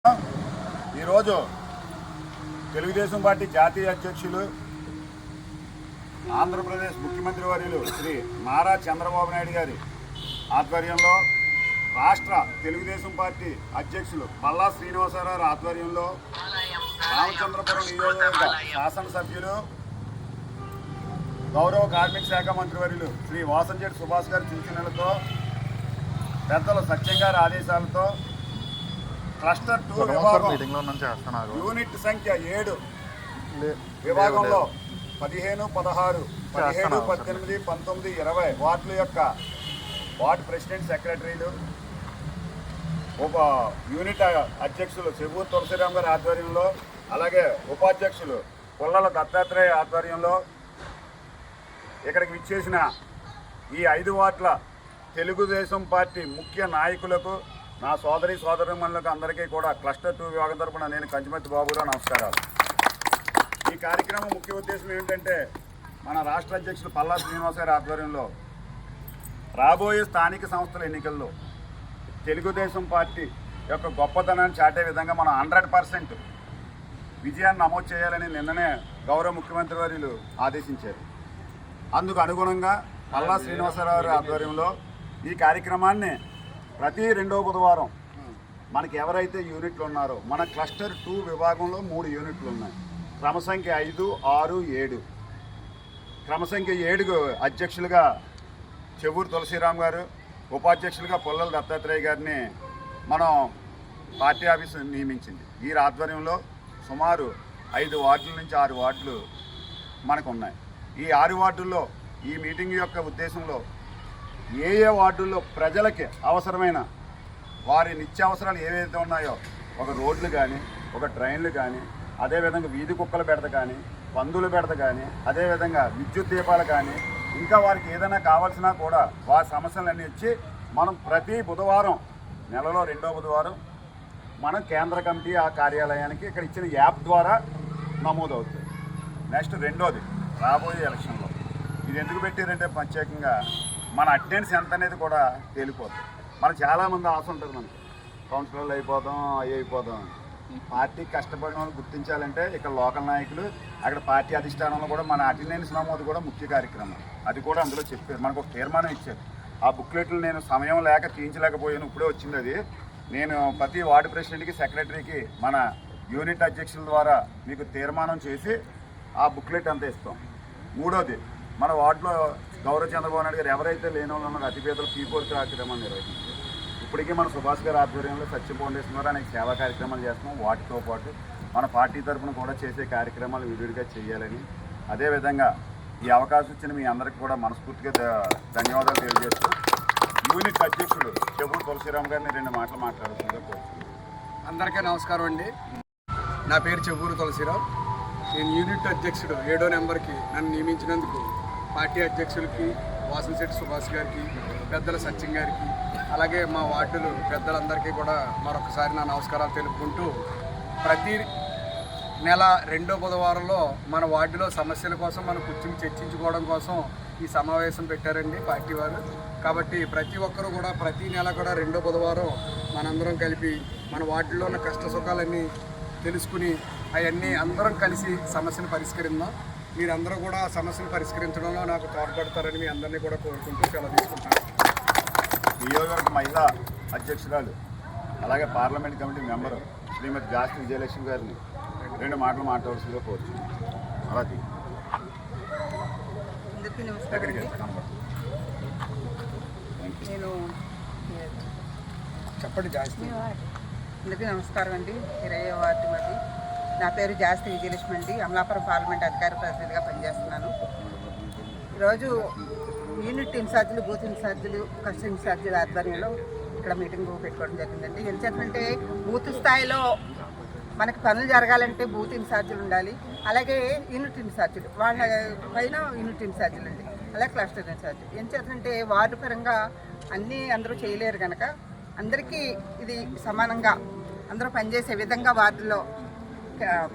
ఈరోజు తెలుగుదేశం పార్టీ జాతీయ అధ్యక్షులు ఆంధ్రప్రదేశ్ ముఖ్యమంత్రి వర్యులు శ్రీ నారా చంద్రబాబు నాయుడు గారి ఆధ్వర్యంలో రాష్ట్ర తెలుగుదేశం పార్టీ అధ్యక్షులు పల్లా శ్రీనివాసరావు ఆధ్వర్యంలో రామచంద్రపురం నియోజకవర్గ శాసనసభ్యులు గౌరవ కార్మిక శాఖ మంత్రివర్యులు శ్రీ వాసంశెట్టి సుభాష్ గారి సూచనలతో పెద్దల సత్యం గారి ఆదేశాలతో క్లస్టర్ 2 విభాగం యూనిట్ సంఖ్య 7 విభాగంలో 15, 16, 17, 18, 19, 20 వార్డుల యొక్క వార్డు ప్రెసిడెంట్ సెక్రటరీలు ఉప యూనిట్ అధ్యక్షులు చెబూరు తులసిరామ్ గారి ఆధ్వర్యంలో అలాగే ఉపాధ్యక్షులు పుల్లల దత్తాత్రేయ ఆధ్వర్యంలో ఇక్కడికి విచ్చేసిన ఈ 5 వార్డుల తెలుగుదేశం పార్టీ ముఖ్య నాయకులకు నా సోదరీమణులకు అందరికీ కూడా క్లస్టర్ 2 విభాగం తరపున నేను కంచిమతి బాబురావు నమస్కారాలు. ఈ కార్యక్రమం ముఖ్య ఉద్దేశం ఏమిటంటే మన రాష్ట్ర అధ్యక్షులు పల్లా శ్రీనివాస్ గారి ఆధ్వర్యంలో రాబోయే స్థానిక సంస్థల ఎన్నికల్లో తెలుగుదేశం పార్టీ యొక్క గొప్పతనాన్ని చాటే విధంగా మనం 100% విజయాన్ని నమోదు చేయాలని నిన్ననే గౌరవ ముఖ్యమంత్రి వర్యులు ఆదేశించారు. అందుకు అనుగుణంగా పల్లా శ్రీనివాసరావు గారి ఆధ్వర్యంలో ఈ కార్యక్రమాన్ని ప్రతి 2వ బుధవారం మనకి ఎవరైతే యూనిట్లు ఉన్నారో మన క్లస్టర్ 2 విభాగంలో 3 యూనిట్లు ఉన్నాయి. క్రమసంఖ్య 5, 6, 7. క్రమసంఖ్య 7 అధ్యక్షులుగా చెబూరు తులసిరామ్ గారు, ఉపాధ్యక్షులుగా పుల్లల దత్తాత్రేయ గారిని మనం పార్టీ ఆఫీసు నియమించింది. వీరి ఆధ్వర్యంలో సుమారు 5 వార్డుల నుంచి 6 వార్డులు మనకు ఉన్నాయి. ఈ 6 వార్డుల్లో ఈ మీటింగ్ యొక్క ఉద్దేశంలో ఏ వార్డుల్లో ప్రజలకి అవసరమైన వారి నిత్యావసరాలు ఏవైతే ఉన్నాయో ఒక రోడ్లు కానీ ఒక ట్రైన్లు కానీ అదేవిధంగా వీధి కుక్కల బెడత కానీ పందుల బెడత కానీ అదేవిధంగా విద్యుత్ దీపాలు కానీ ఇంకా వారికి ఏదైనా కావాల్సినా కూడా వారి సమస్యలన్నీ ఇచ్చి మనం ప్రతి బుధవారం నెలలో 2వ బుధవారం మనం కేంద్ర కమిటీ ఆ కార్యాలయానికి ఇక్కడ ఇచ్చిన యాప్ ద్వారా నమోదవుతుంది. నెక్స్ట్ 2వది రాబోయే ఎలక్షన్లో ఇది ఎందుకు పెట్టారంటే ప్రత్యేకంగా మన అటెండెన్స్ ఎంత అనేది కూడా తేలిపోతుంది. మనకు చాలామంది ఆశ ఉంటుంది, మనకి కౌన్సిలర్లు అయిపోదాం అయిపోదాం. పార్టీకి కష్టపడిన వాళ్ళు గుర్తించాలంటే ఇక్కడ లోకల్ నాయకులు అక్కడ పార్టీ అధిష్టానంలో కూడా మన అటెండెన్స్ నమోదు కూడా ముఖ్య కార్యక్రమం. అది కూడా అందులో చెప్పారు, మనకు ఒక తీర్మానం ఇచ్చారు. ఆ బుక్లెట్లు నేను సమయం లేక తీయించలేకపోయాను, ఇప్పుడే వచ్చింది అది. నేను ప్రతి వార్డు ప్రెసిడెంట్కి సెక్రటరీకి మన యూనిట్ అధ్యక్షుల ద్వారా మీకు తీర్మానం చేసి ఆ బుక్లెట్ అంతా ఇస్తాం. 3వది మన వార్డులో గౌరవ చంద్రబాబు నాయుడు గారు ఎవరైతే లేని వాళ్ళు ఉన్నారో అతిపేదలు P4 కార్యక్రమాలు నిర్వహించారు. ఇప్పటికీ మన సుభాష్ గారి ఆధ్వర్యంలో సత్య ఫౌండేషన్ ద్వారా అనేక సేవా కార్యక్రమాలు చేస్తున్నాం. వాటితో పాటు మన పార్టీ తరఫున కూడా చేసే కార్యక్రమాలు విడివిడిగా చేయాలని, అదేవిధంగా ఈ అవకాశం ఇచ్చిన మీ అందరికీ కూడా మనస్ఫూర్తిగా ధన్యవాదాలు తెలియజేస్తూ యూనిట్ అధ్యక్షుడు చెబూరు తులసిరామ్ గారిని 2 మాటలు మాట్లాడుతుందో కోరుతున్నాను. అందరికీ నమస్కారం అండి. నా పేరు చెబూరు తులసిరామ్. నేను యూనిట్ అధ్యక్షుడు 7వ నెంబర్కి నన్ను నియమించినందుకు పార్టీ అధ్యక్షులకి వాసంశెట్టి సుభాష్ గారికి, పెద్దల సత్యం గారికి, అలాగే మా వార్డులు పెద్దలందరికీ కూడా మరొకసారి నా నమస్కారాలు తెలుపుకుంటూ ప్రతి నెల 2వ బుధవారంలో మన వార్డులో సమస్యల కోసం మనం కూర్చుని చర్చించుకోవడం కోసం ఈ సమావేశం పెట్టారండి పార్టీ వారు. కాబట్టి ప్రతి ఒక్కరూ కూడా ప్రతి నెల కూడా 2వ బుధవారం మనందరం కలిపి మన వార్డులో ఉన్న కష్ట సుఖాలన్నీ తెలుసుకుని అవన్నీ అందరం కలిసి సమస్యను పరిష్కరిద్దాం. మీరందరూ కూడా సమస్యను పరిష్కరించడంలో నాకు తోడ్పడతారని మీ అందరినీ కూడా కోరుకుంటూ సెలవు తీసుకుంటాను. నియోజకవర్గ మహిళా అధ్యక్షురాలు అలాగే పార్లమెంట్ కమిటీ మెంబరు శ్రీమతి జాస్తి విజయలక్ష్మి గారిని 2 మాటలు మాట్లాడాల్సిందిగా కోరుతున్నాను. అలాగే చెప్పండి జాస్తి. అందరికీ నమస్కారం అండి. 20వ వార్డు మాది. నా పేరు జాస్తి విజయలక్ష్మి అండి. అమలాపురం పార్లమెంట్ అధికార ప్రతినిధిగా పనిచేస్తున్నాను. ఈరోజు యూనిట్ ఇన్ఛార్జీలు, బూత్ ఇన్ఛార్జీలు, క్లస్టర్ ఇన్ఛార్జీల ఆధ్వర్యంలో ఇక్కడ మీటింగ్ పెట్టుకోవడం జరిగిందండి. ఎందుకంటే బూత్ స్థాయిలో మనకి పనులు జరగాలంటే బూత్ ఇన్ఛార్జీలు ఉండాలి, అలాగే యూనిట్ ఇన్ఛార్జీలు వాళ్ళ పైన యూనిట్ ఇన్ఛార్జీలు అండి, అలాగే క్లస్టర్ ఇన్ఛార్జీ. ఎందుకంటే వార్డు పరంగా అన్నీ అందరూ చేయలేరు కనుక అందరికీ ఇది సమానంగా అందరూ పనిచేసే విధంగా వార్డులో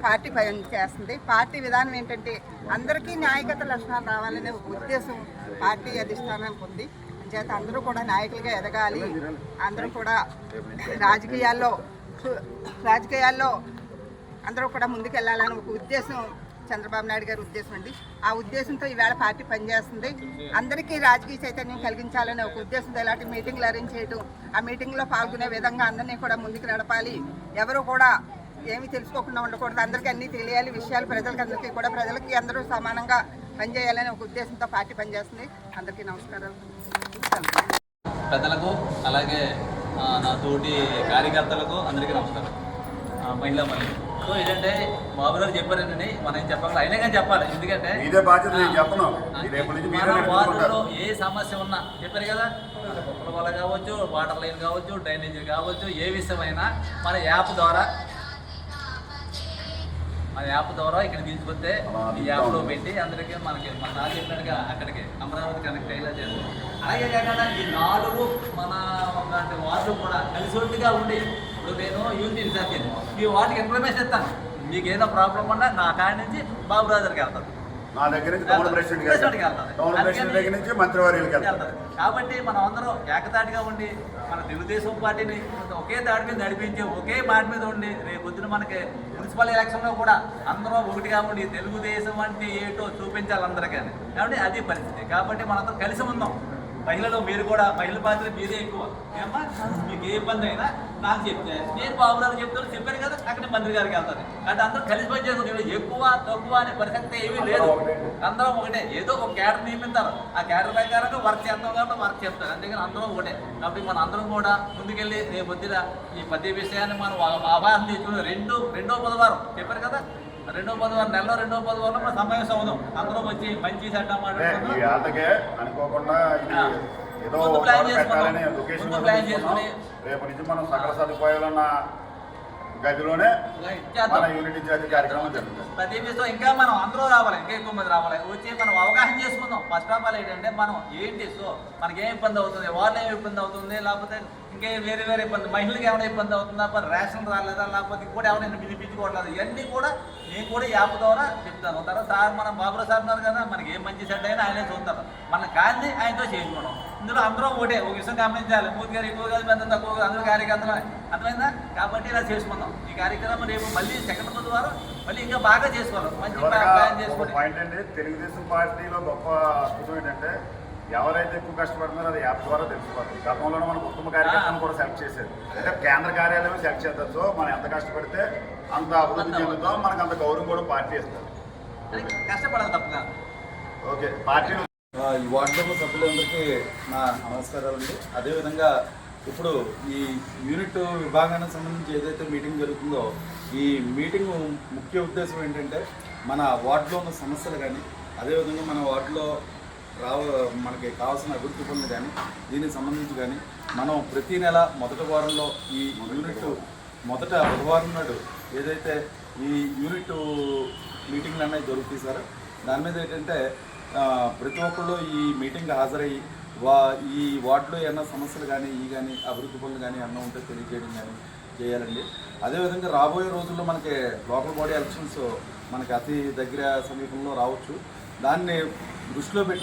పార్టీ పని చేస్తుంది. పార్టీ విధానం ఏంటంటే అందరికీ నాయకత్వ లక్షణాలు రావాలనే ఉద్దేశం పార్టీ అధిష్టానానికి ఉంది. చేత అందరూ కూడా నాయకులుగా ఎదగాలి, అందరూ కూడా రాజకీయాల్లో రాజకీయాల్లో అందరూ కూడా ముందుకెళ్లాలని ఒక ఉద్దేశం చంద్రబాబు నాయుడు గారి ఉద్దేశం అండి. ఆ ఉద్దేశంతో ఈవేళ పార్టీ పనిచేస్తుంది. అందరికీ రాజకీయ చైతన్యం కలిగించాలనే ఒక ఉద్దేశంతో ఇలాంటి మీటింగ్లు అరేంజ్ చేయడం, ఆ మీటింగ్లో పాల్గొనే విధంగా అందరినీ కూడా ముందుకు నడపాలి. ఎవరు కూడా ఏమీ తెలుసుకోకుండా ఉండకూడదు, అందరికీ అన్నీ తెలియాలి విషయాలు ప్రజలకి కూడా ప్రజలకి అందరూ సమానంగా పనిచేయాలనే ఒక ఉద్దేశంతో పార్టీ పనిచేస్తుంది. అందరికీ నమస్కారాలు. పెద్దలకు అలాగే నా తోటి కార్యకర్తలకు అందరికీ నమస్కారం. మహిళా మహిళ సో ఏంటంటే బాబు గారు చెప్పారండి, మనం ఏం చెప్పాలి అయినా కానీ చెప్పాలి. ఎందుకంటే ఇదే బాధ్యత నేను చెప్పను. మన వార్డులో ఏ సమస్య ఉన్నా చెప్పారు కదా, కుక్కల వల్ల కావచ్చు, వాటర్ లైన్ కావచ్చు, డ్రైనేజీ కావచ్చు, ఏ విషయమైనా మన యాప్ ద్వారా ఇక్కడ తీసుకొస్తే ఈ యాప్లో పెట్టి అందరికీ మనకి మన నాకు చెప్పినట్టుగా అక్కడికి అమరావతి కనెక్ట్ అయ్యేలా చేస్తాం. అలాగే కాకుండా ఈ 4 మన వార్డులు కూడా కలిసిగా ఉండి, ఇప్పుడు నేను యూనిట్ ఇన్ఛార్జ్ ఈ వాటికి ఇన్ఫర్మేషన్ ఇస్తాను. మీకు ఏదో ప్రాబ్లం ఉన్నా నా కాడి నుంచి బాబు రాజర్కి వెళ్తాను, నా దగ్గర నుంచి టౌన్ ప్రెసిడెంట్ దగ్గర నుంచి మంత్రివర్యులకి వెళ్తాను. కాబట్టి మనం అందరం ఏకతాటిగా ఉండి మన తెలుగుదేశం పార్టీని ఒకే తాటి మీద నడిపించి ఒకే మాట మీద ఉండి రేపు పొద్దున మనకి మున్సిపల్ ఎలక్షన్లో కూడా అందరం ఒకటిగా ఉండి తెలుగుదేశం అంటే ఏంటో చూపించాలి అందరికీ. కాబట్టి అది పరిస్థితి. కాబట్టి మనందరం కలిసి ఉందాం. మహిళలు మీరు కూడా మహిళ పాత్ర మీదే ఎక్కువ. ఏమన్నా మీకు ఏ ఇబ్బంది అయినా నాకు చెప్తే నేను బాబురాలు చెప్తాను, చెప్పాను కదా అక్కడ మంత్రి గారికి వెళ్తాను. అంటే అందరూ కలిసి పని చేసుకుంటారు. ఎక్కువ తక్కువ అనే పరిస్థితి ఏమీ లేదు. అందరం ఒకటే. ఏదో ఒక క్యాడర్ నియమిస్తారు, ఆ క్యాడర్ ప్రకారంగా వర్క్ చేస్తాం కాబట్టి వర్క్ చేస్తారు. అందుకని అందరం ఒకటే. కాబట్టి మన అందరం కూడా ముందుకెళ్ళి రేపు వద్దున ఈ ప్రతి విషయాన్ని మనం అవగాహన చేసుకుని రెండో బుధవారం చెప్పారు కదా, నెలలో 2వ బుధవారం మన సమావేశం అవుదాం. అందరం వచ్చి మంచి చెడ్డ అనుకోకుండా రేపు నుంచి మనం సకల సదుపాయాలున్న గదిలోనే మన యూనిట్ ఇన్ఛార్జ్ కార్యక్రమం జరుగుతుంది. ప్రతి విషయం ఇంకా మనం అందరూ రావాలి, ఇంకా ఎక్కువ మంది రావాలి. వచ్చి మనం అవగాహన చేసుకుందాం. ఫస్ట్ ఆఫ్ ఆల్ ఏంటంటే మనం ఏంటి సో మనకి ఏం ఇబ్బంది అవుతుంది, వాళ్ళు ఏమి ఇబ్బంది అవుతుంది, లేకపోతే ఇంకే వేరే ఇబ్బంది, మహిళలకు ఏమైనా ఇబ్బంది అవుతుందా, రేషన్ రాలేదా, లేకపోతే ఇంకోటి ఏమైనా పిలిపించుకోవట్లేదు, ఇవన్నీ కూడా నేను కూడా యాప్ ద్వారా చెప్తాను. తర్వాత సార్ మనం బాబురావు సార్ ఉన్నారు కదా, మనకి ఏం మంచి సెట్ అయినా ఆయనే చూస్తారు. మన కానీ ఆయనతో చేయించుకోవడం. ఇందులో అందరం ఒకటే. ఒక విషయం గమనించాలి, మూతి గారు ఎక్కువ కాదు, పెద్ద తక్కువ కాదు, అందరూ కార్యకర్తలు అర్థమైందా. కాబట్టి ఇలా చేసుకుందాం. ఈ కార్యక్రమం రేపు మళ్ళీ సెకండ్ బుధవారం మళ్ళీ ఇంకా బాగా చేసుకోవాలి. మంచి ప్లాన్ చేసుకోండి. పాయింట్ అండి, తెలుగుదేశం పార్టీలో గొప్ప అద్భుతం ఏంటంటే ఎవరైతే ఎక్కువ కష్టపడుతున్నారో అది యాప్ ద్వారా తెలిసిపోతుంది. గతంలో మన కుటుంబ కార్యకర్తలను కూడా సెలెక్ట్ చేశారు. అంటే కేంద్ర కార్యాలయం సెలెక్ట్ చేస్తారు. సో మనం ఎంత కష్టపడితే అంత అభివృద్ధి చెందుతాం, మనకు అంత గౌరవం కూడా పార్టీ ఇస్తారు. కష్టపడాలి తప్పగా. ఓకే, పార్టీ ఈ వార్డులో సభ్యులందరికీ నా నమస్కారాలండి. అదేవిధంగా ఇప్పుడు ఈ యూనిట్ విభాగానికి సంబంధించి ఏదైతే మీటింగ్ జరుగుతుందో ఈ మీటింగ్ ముఖ్య ఉద్దేశం ఏంటంటే మన వార్డులో ఉన్న సమస్యలు కానీ, అదేవిధంగా మన వార్డులో మనకి కావాల్సిన అభివృద్ధి పనులు కానీ, దీనికి సంబంధించి కానీ మనం ప్రతి నెల మొదటి వారంలో ఈ యూనిట్ మొదట బుధవారం నాడు ఏదైతే ఈ యూనిట్ మీటింగ్లు అనేవి జరుగుతాయి సార్, దాని మీద ఏంటంటే ప్రతి ఒక్కళ్ళు ఈ మీటింగ్ హాజరయ్యి ఈ వార్డులో ఏమైనా సమస్యలు కానీ అభివృద్ధి పనులు కానీ ఏమన్నా ఉంటే తెలియజేయడం కానీ చేయాలండి. అదేవిధంగా రాబోయే రోజుల్లో మనకి లోకల్ బాడీ ఎలక్షన్స్ మనకి అతి దగ్గర సమీపంలో రావచ్చు. దాన్ని దృష్టిలో పెట్టుకుని